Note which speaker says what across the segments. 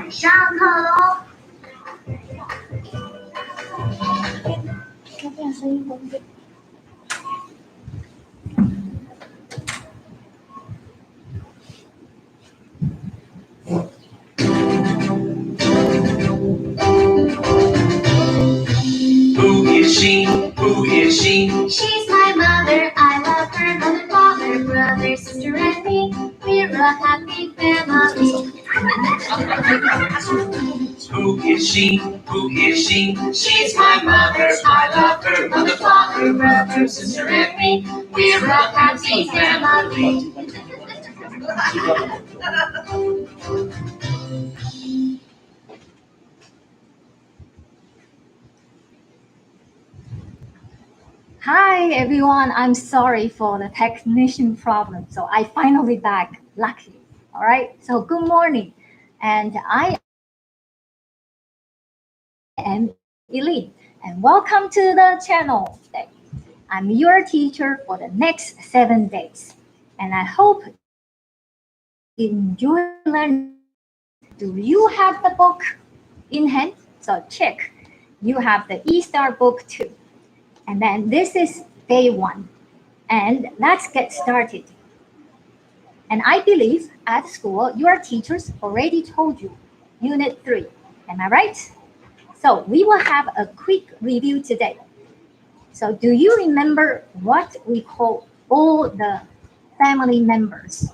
Speaker 1: 来上课喽。
Speaker 2: 要变声音关键。
Speaker 3: Who is she? Who is she?
Speaker 1: She's my mother, I love her. Mother, father, brother, sister, and me. We're a happy family.
Speaker 3: Who is she? Who is she?
Speaker 1: She's my mother, I love her. Mother, father, brother, sister, and me. We're a happy family.
Speaker 2: Hi everyone, I'm sorry for the technician problem. So I finally back, luckily. All right, so good morning. And I am Eileen, and welcome to the channel today. I'm your teacher for the next 7 days. And I hope you enjoy learning. Do you have the book in hand? So check. You have the E-Star book too. And then this is day 1. And let's get started. And I believe at school, your teachers already told you Unit 3. Am I right? So we will have a quick review today. So do you remember what we call all the family members?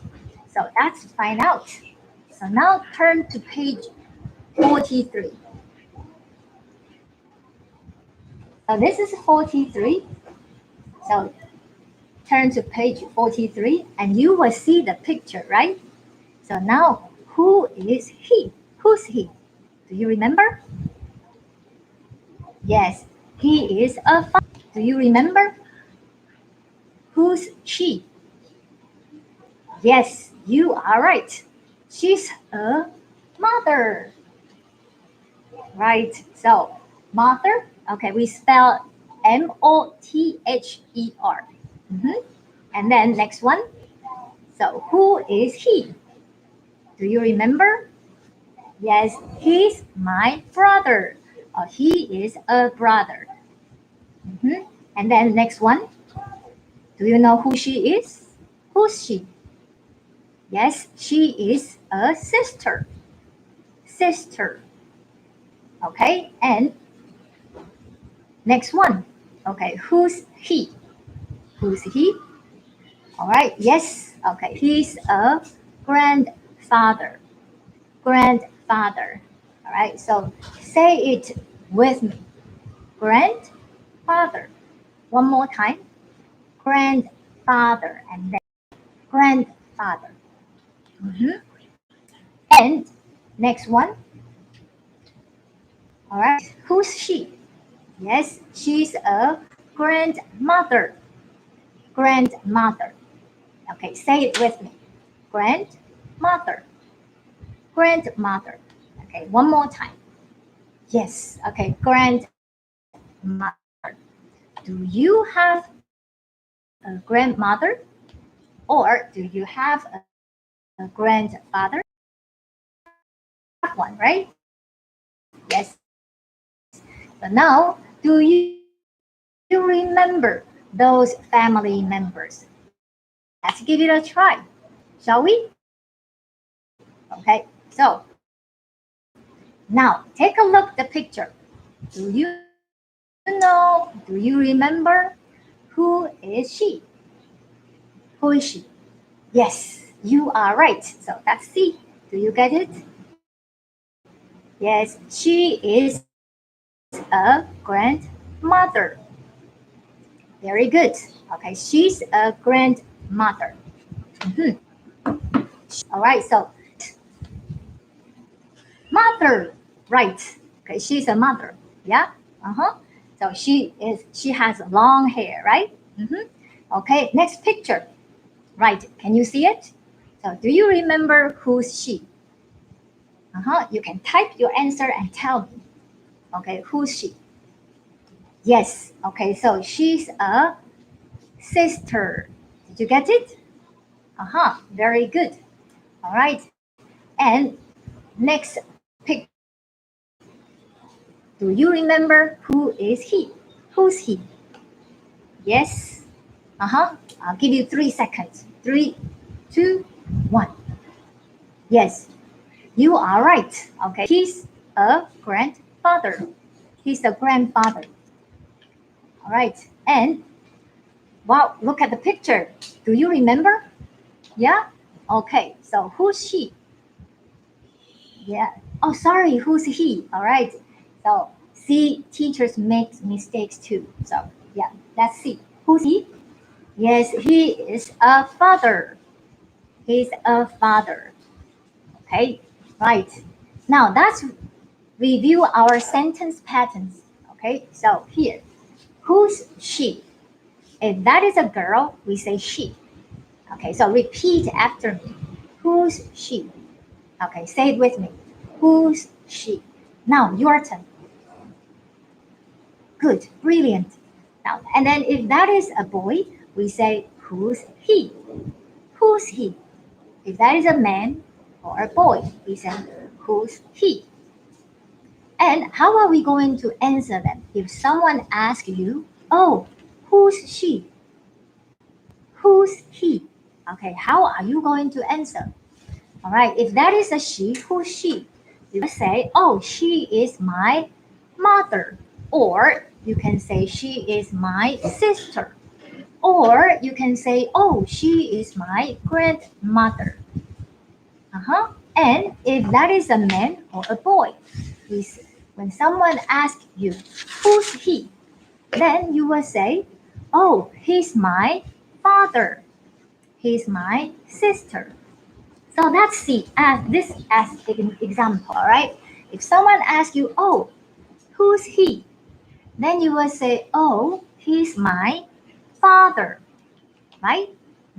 Speaker 2: So let's find out. So now turn to page 43. So this is 43. So turn to page 43 and you will see the picture, right? So now, who is he? Who's he? Do you remember? Yes, he is a father. Do you remember? Who's she? Yes, you are right. She's a mother. Right, so mother, okay, we spell M-O-T-H-E-R. And then next one. So who is he? Do you remember? Yes, he's my brother. He is a brother. And then next one. Do you know who she is? Who's she? Yes, she is a sister. Sister. Okay, and next one. Okay, who's he? Who's he? All right, yes. Okay, he's a grandfather. Grandfather. All right, so say it with me. Grandfather. One more time. Grandfather, and then grandfather. And next one. All right, who's she? Yes, she's a grandmother. Grandmother. Okay, say it with me. Grandmother. Grandmother. Okay, one more time. Yes, okay, grandmother. Do you have a grandmother? Or do you have a grandfather? One, right? Yes. So now, do you remember those family members? Let's give it a try, shall we? Okay, so now take a look at the picture. Do you know, do you remember who is she? Who is she? Yes, you are right. So that's C. Do you get it? Yes, she is a grandmother. Very good. Okay, she's a grandmother. All right, so mother, right? Okay, she's a mother. Yeah. So she has long hair, right? Okay, next picture. Right, can you see it? So do you remember who's she? You can type your answer and tell me. Okay, who's she? Yes, okay, so she's a sister. Did you get it? Very good. All right, and next Do you remember who is he? Who's he? Yes. I'll give you 3 seconds. 3, 2, 1. Yes, you are right. Okay, he's a grandfather. He's a grandfather. All right. And wow, look at the picture. Do you remember? Yeah? Okay. So who's she? Yeah. Oh, sorry. Who's he? All right. So see, teachers make mistakes too. So yeah, let's see. Who's he? Yes, he is a father. He's a father. Okay. Right. Now let's review our sentence patterns. Okay. So here, who's she? If that is a girl, we say she. Okay, so repeat after me. Who's she? Okay, say it with me. Who's she? Now, your turn. Good, brilliant. Now, and then if that is a boy, we say, who's he? Who's he? If that is a man or a boy, we say, who's he? And how are we going to answer them? If someone asks you, oh, who's she? Who's he? Okay, how are you going to answer? All right, if that is a she, who's she? You say, oh, she is my mother. Or you can say, she is my sister. Or you can say, oh, she is my grandmother. And if that is a man or a boy, when someone asks you, who's he? Then you will say, oh, he's my father. He's my sister. So let's see this as an example, all right? If someone asks you, oh, who's he? Then you will say, oh, he's my father, right?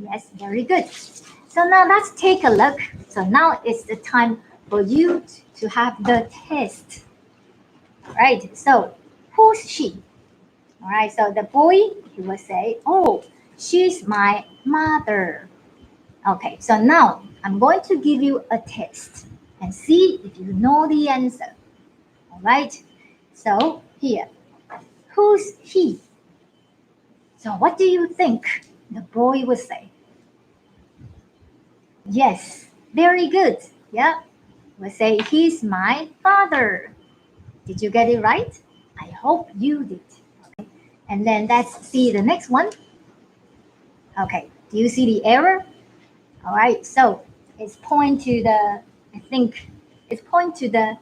Speaker 2: Yes, very good. So now let's take a look. So now it's the time for you to have the test, right? So who's she? All right, so the boy, he will say, oh, she's my mother. Okay, so now I'm going to give you a test and see if you know the answer. All right, so here, who's he? So what do you think the boy would say? Yes, very good. Yeah, we'll say he's my father. Did you get it right? I hope you did. Okay. And then let's see the next one. Okay, do you see the error? All right, so it's point to the, I think it's point to the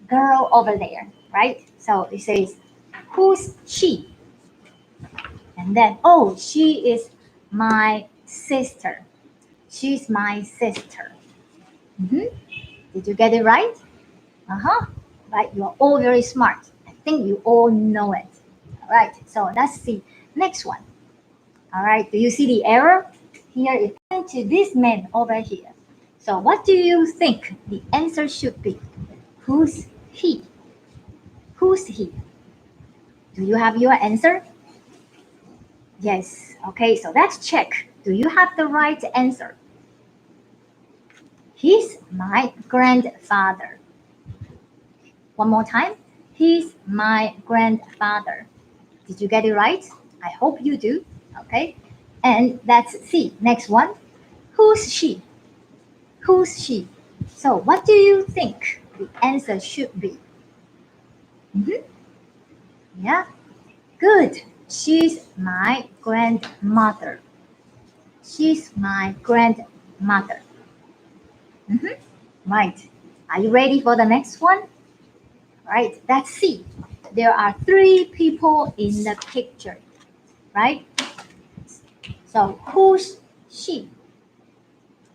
Speaker 2: girl over there, right? So it says, who's she? And then, oh, she is my sister. She's my sister. Did you get it right? Right, you're all very smart. I think you all know it. All right, so let's see. Next one. All right, do you see the error? Here is pointing to this man over here. So what do you think the answer should be? Who's he? Who's he? Do you have your answer? Yes. Okay, so let's check. Do you have the right answer? He's my grandfather. One more time. He's my grandfather. Did you get it right? I hope you do. Okay. And let's see. Next one. Who's she? Who's she? So what do you think the answer should be? Yeah. Good. She's my grandmother. She's my grandmother. Right. Are you ready for the next one? Right. Let's see. There are 3 people in the picture, right? So who's she?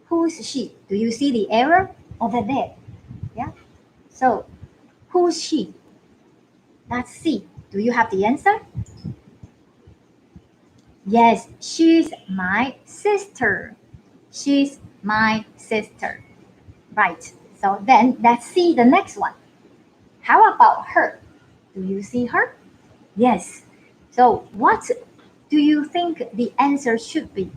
Speaker 2: Who's she? Do you see the error over there? Yeah. So who's she? Let's see. Do you have the answer? Yes, she's my sister. She's my sister. Right. So then let's see the next one. How about her? Do you see her? Yes. So what do you think the answer should be?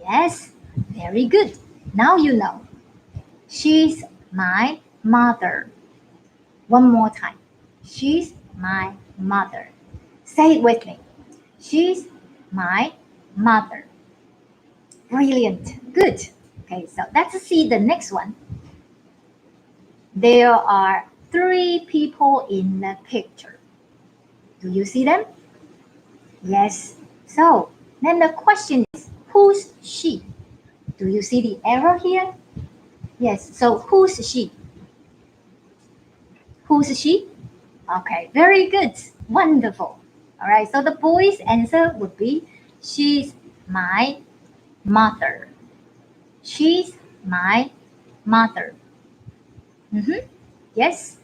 Speaker 2: Yes, very good. Now you know. She's my mother. One more time. She's my mother. Say it with me. She's my mother. Brilliant. Good. Okay, so let's see the next one. There are 3 people in the picture. Do you see them? Yes. So then the question is, who's she? Do you see the arrow here? Yes. So who's she? Who's she? Okay, very good. Wonderful. All right, so the boy's answer would be, she's my mother. She's my mother. Yes,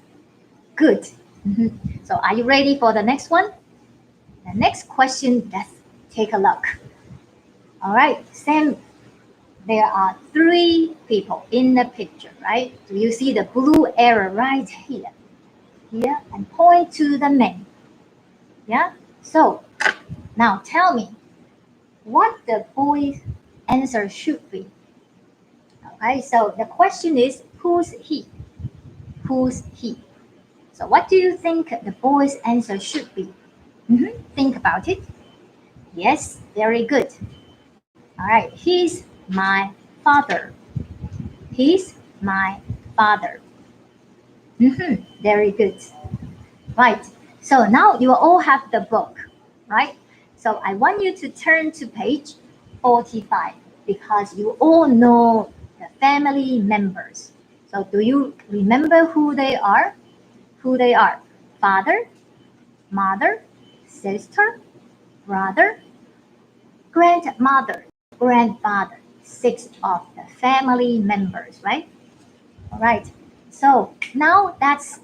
Speaker 2: good. So are you ready for the next one? The next question, let's take a look. All right, Sam, there are 3 people in the picture, right? Do you see the blue arrow right here? Here, and point to the man. Yeah, so now tell me what the boy's answer should be. Okay, so the question is, who's he? Who's he? So what do you think the boy's answer should be? Think about it. Yes, very good. All right, he's my father. He's my father. Very good. Right. So now you all have the book, right? So I want you to turn to page 45 because you all know the family members. So do you remember who they are? Who they are? Father, mother, sister, brother, grandmother, grandfather. 6 of the family members, right? All right. So now let's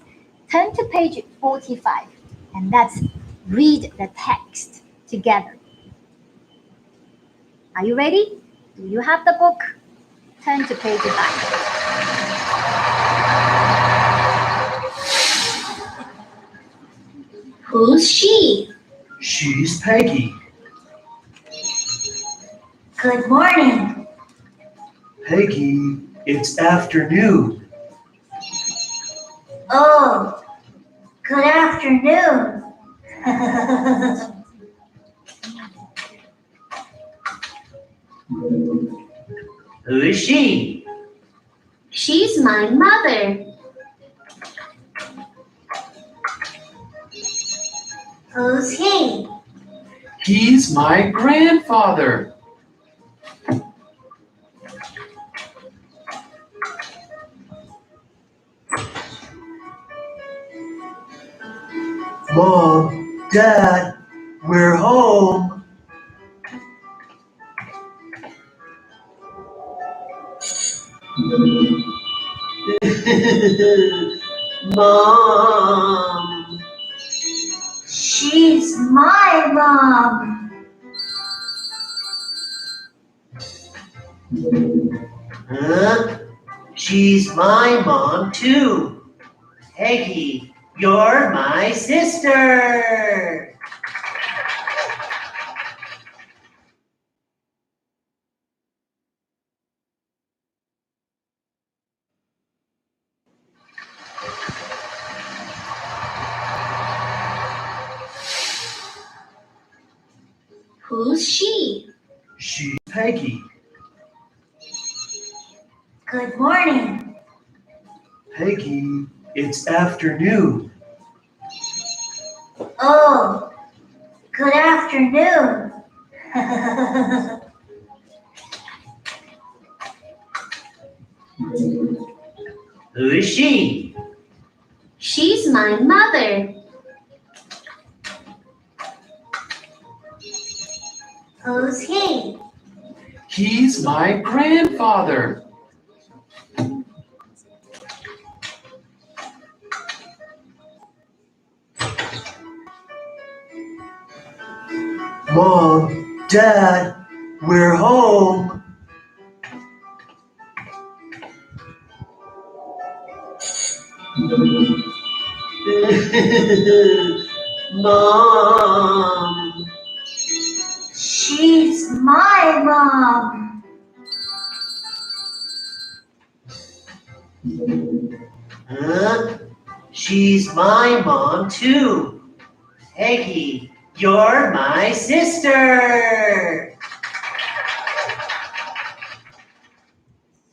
Speaker 2: turn to page 45 and let's read the text together. Are you ready? Do you have the book? Turn to page 5.
Speaker 1: Who's she?
Speaker 3: She's Peggy.
Speaker 1: Good morning.
Speaker 3: Peggy, it's afternoon.
Speaker 1: Oh, good afternoon.
Speaker 3: Who is she?
Speaker 1: She's my mother. Who's he?
Speaker 3: He's my grandfather. Mom, Dad, we're home. Mom.
Speaker 1: She's my mom.
Speaker 3: Huh? She's my mom too. Peggy, you're my sister.
Speaker 1: Who's she?
Speaker 3: She's Peggy.
Speaker 1: Good morning.
Speaker 3: Peggy, it's afternoon.
Speaker 1: Oh, good afternoon.
Speaker 3: Who is she?
Speaker 1: She's my mother. Who's he?
Speaker 3: He's my grandfather. Mom, Dad, we're home. Mom.
Speaker 1: She's my mom.
Speaker 3: Huh?
Speaker 1: She's my mom too. Peggy, you're my sister.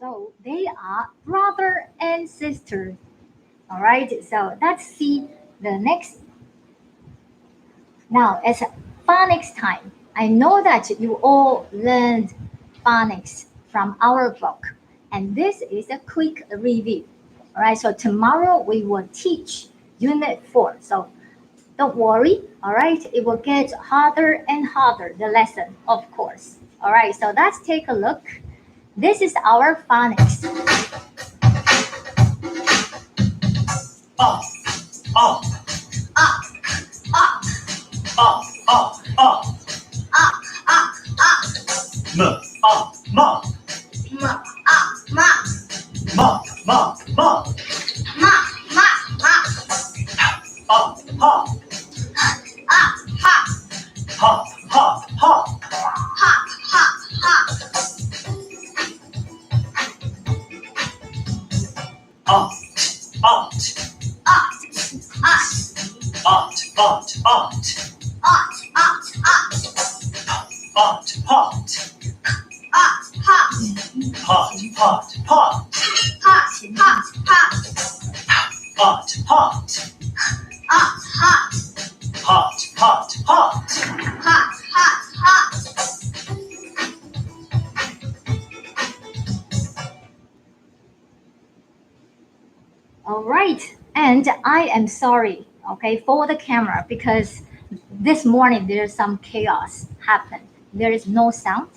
Speaker 2: So they are brother and sister. All right, so let's see the next. Now, it's phonics time. I know that you all learned phonics from our book, and this is a quick review. All right, so tomorrow we will teach Unit 4. So don't worry, all right? It will get harder and harder, the lesson, of course. All right, so let's take a look. This is our phonics.
Speaker 3: Up, up,
Speaker 1: Up, up,
Speaker 3: up, up, up.
Speaker 1: up, up, up.
Speaker 3: M, up, mop,
Speaker 1: M, up, mop.
Speaker 3: mop, mop, mop.
Speaker 1: Mop, mop, mop.
Speaker 3: Up, hop,
Speaker 1: Up, hop.
Speaker 3: hop, hop, hop.
Speaker 1: Hop, hop, hop.
Speaker 3: Up, up,
Speaker 1: Up, up.
Speaker 3: up, up, up.
Speaker 1: Up, up, up.
Speaker 3: Pot, pot,
Speaker 1: Up, hop.
Speaker 3: pot, pot, pot.
Speaker 1: Hop, hop, hop.
Speaker 3: Pot, pot,
Speaker 1: Up, hop.
Speaker 3: pot, pot, pot.
Speaker 1: Hop, hop, hop.
Speaker 2: All right, and I am sorry, okay, for the camera because this morning there's some chaos happen. There is no sound,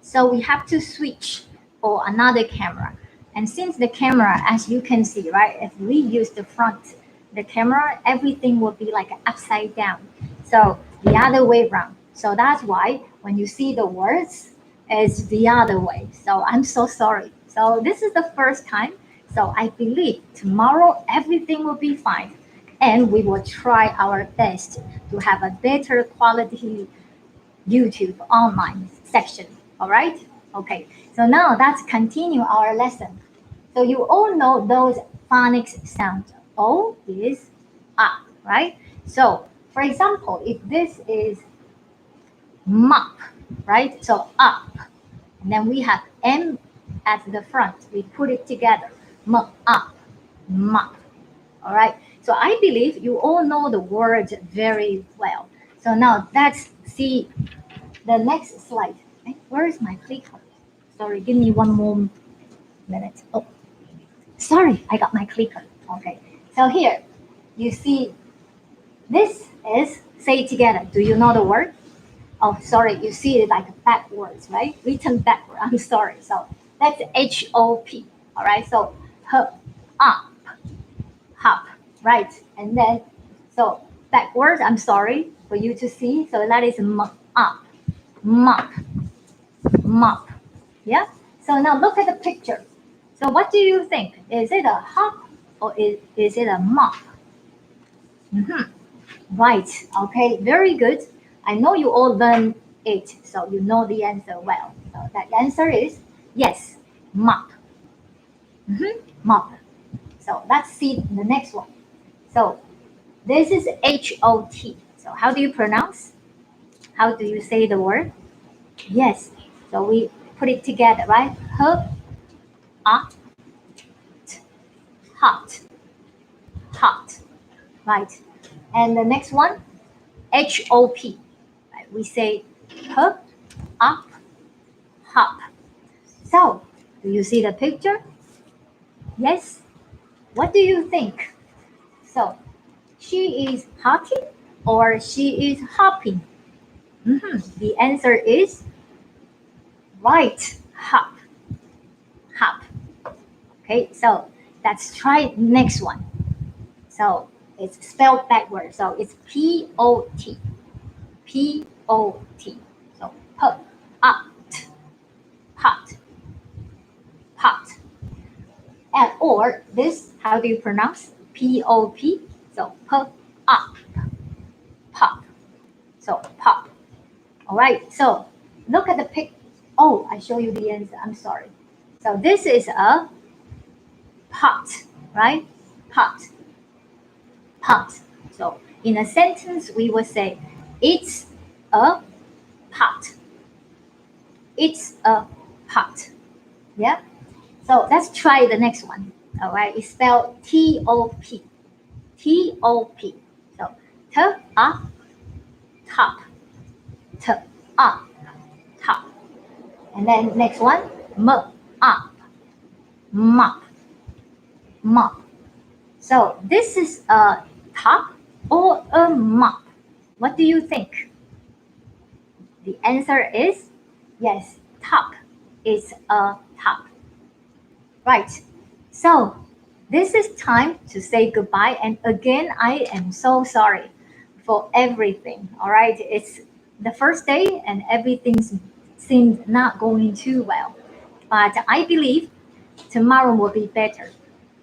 Speaker 2: so we have to switch for another camera. And since the camera, as you can see, right, if we use the front, the camera, everything will be like upside down. So the other way around. So that's why when you see the words, it's the other way. So I'm so sorry. So this is the first time. So I believe tomorrow everything will be fine. And we will try our best to have a better quality YouTube online section. All right? Okay. So now let's continue our lesson. So you all know those phonics sounds. O is up, right? So for example, if this is mop, right? So up. And then we have M at the front. We put it together. Up, mop. All right. So I believe you all know the words very well. So now let's see the next slide. Where is my clicker? Sorry, give me one more minute. Oh, sorry, I got my clicker. Okay. So here, you see, this is, say it together. Do you know the word? Oh, sorry, you see it like backwards, right? Written backward. I'm sorry. So that's HOP. All right. So hop, hop, right? And then, so backwards, I'm sorry for you to see. So that is mop, mop, mop. Yeah. So now look at the picture. So what do you think? Is it a hop or is it a mop? Mm-hmm. Right. Okay. Very good. I know you all learned it, so you know the answer well. So that answer is yes, mop. Mm-hmm. Mop. So let's see the next one. So this is HOT. So how do you pronounce? How do you say the word? Yes. So we put it together, right? Hot, hot, hot. Right. And the next one, HOP. Right? We say hop, up, hop. So, do you see the picture? Yes. What do you think? So, she is hopping or she is hopping? The answer is right. Hop, hop. Okay. So let's try next one. So it's spelled backwards. So it's POT. POT. So pop, up, pot, pot. And or this, how do you pronounce? POP. So pop, up, pop. So pop. All right. So look at the pic. Oh, I show you the answer. I'm sorry. So this is a pot, right? Pot. pot. So in a sentence, we will say, it's a pot. It's a pot. Yeah. So let's try the next one. All right. It's spelled T-O-P. T-O-P. So T-A, top. T-A, top. And then next one, M-up. Mop. Mop. So this is a top or a mop? What do you think? The answer is yes, top. It's a top. Right. So this is time to say goodbye. And again, I am so sorry for everything. All right. It's the first day and everything seemed not going too well. But I believe tomorrow will be better.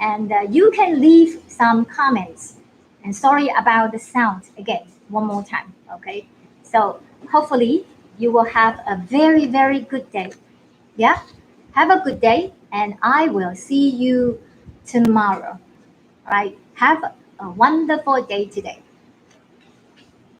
Speaker 2: And you can leave some comments. And sorry about the sound again, one more time. Okay. So hopefully you will have a very, very good day. Yeah. Have a good day, and I will see you tomorrow. All right. Have a wonderful day today.